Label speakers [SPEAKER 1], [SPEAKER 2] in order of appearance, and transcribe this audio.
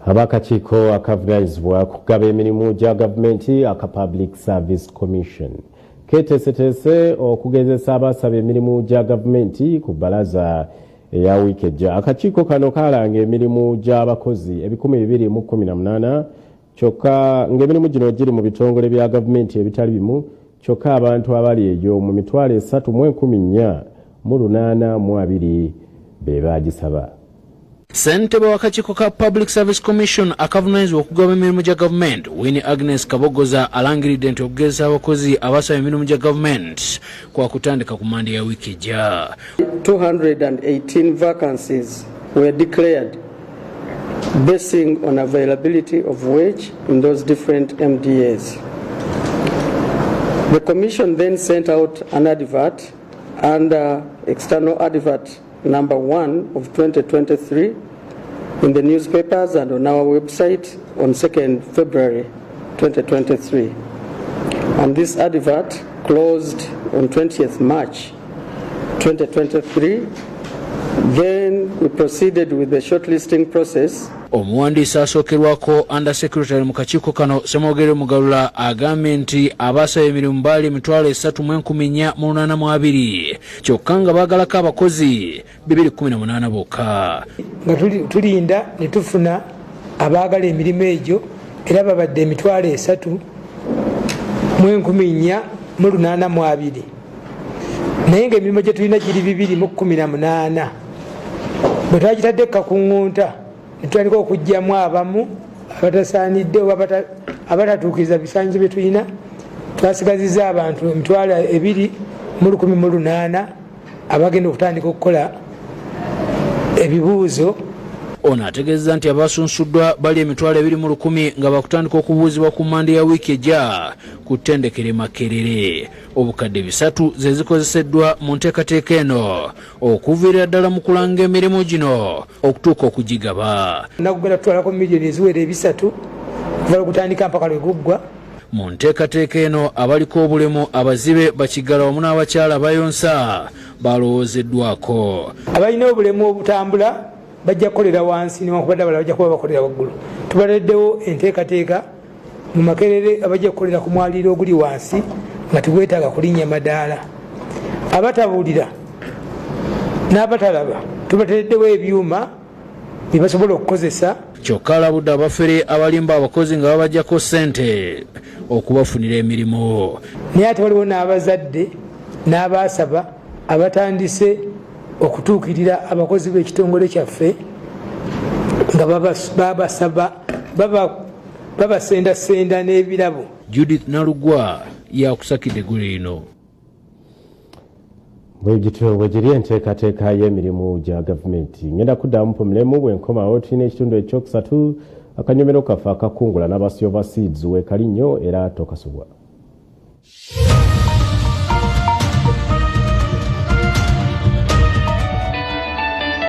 [SPEAKER 1] Akakiiko akavunaanyizibwa kugaba emirimu gya gavumenti aka Public Service Commission keteeseteese okugezesa abaasaba emirimu gya gavumenti ku bbalaza eya wiiki ejja. Akakiiko kano kaalanga emirimu gy'abakozi 218 kyokka ng'emirimu gino giri mu bitongole bya gavumenti ebitali bimu kyokka abantu abali eyo mu mitwalo 3,182 be baagisaba.
[SPEAKER 2] Ssentebe w'akakiiko ka Public Service Commission akavunaanyizibwa okugaba emirimu gya gavumenti Winnie Agnes Kabogoza alangiridde nti okugezesa abakozi abasaba emirimu gya gavumenti kwa kutandika ku Mande ya wiiki ejja.
[SPEAKER 3] 218 vacancies were declared basing on availability of wage in those different MDAs. The Commission then sent out an advert under external advert number 1 of 2023 in the newspapers and on our website on 2nd February 2023. And this advert closed on 20th March 2023. Then we proceeded with the shortlisting process.
[SPEAKER 2] Omuwandiisi asookerwako Under Secretary mu kakiiko kano Semogere Mugalula agambye nti abaasaba emirimu baali 3,482 kyokka nga baagalako abakozi 218 bokka.
[SPEAKER 4] Nga tulinda ne tufuna abaagala emirimu egyo era babadde 3,482 naye ng'emirimu gye tulina giri 218 bwe twagitadde kakuŋŋunta ne tutandika okugyamu abamu abatasaanidde abatatuukiriza bisaanyizo bye tulina twasigaziza abantu 2,118 abagenda okutandika okukola ebibuuzo.
[SPEAKER 2] Ono ategeeza nti abasunsuddwa bali 2,100 nga bakutandika okubuuzibwa ku Mande ya wiiki ejja ku ttendekero Makerere. Obukadde 3 ze zikozeseddwa mu nteekateeka eno okuviira ddala mu kulanga emirimu gino okutuuka okugigaba.
[SPEAKER 4] Nakugenda tutwalako miliyoni eziwera 3 okuva okutandika mpaka lwe guggwa.
[SPEAKER 2] Mu nteekateeka eno abaliko obulemu abazibe bakigala wamu n'abakyala bayonsa balowoozeddwako.
[SPEAKER 4] Abalina obulemu obutambula bajja kukolera wansi newankubadde abalala bajja kuba bakolera waggulu. Tubaleddewo enteekateeka mu Makerere abajja kukolera ku mwaliiro oguli wansi nga tugwetaaga kulinnya madaala. Abatabuulira n'abatalaba tubatereddewo ebyuma bye basobola okukozesa.
[SPEAKER 2] Kyokka alabudde abafere abalimba abakozi nga babajjako ssente okubafunira emirimu.
[SPEAKER 4] Naye ate waliwo n'abazadde n'abaasaba abatandise okutuukirira abakozi b'ekitongole kyaffe nga babasaba babasendasenda n'ebirabo.
[SPEAKER 2] Judith Nalugwa yakusakidde eggulu lino.
[SPEAKER 1] Bwe giri enteekateeka y'emirimu gya gavumenti ngenda kuddamu pomulemu bwe nkomawo tulina ekitundu ekyokusatu akanyomero kaffe akakungula n'abasi overseas weekali nnyo era tokasobwa.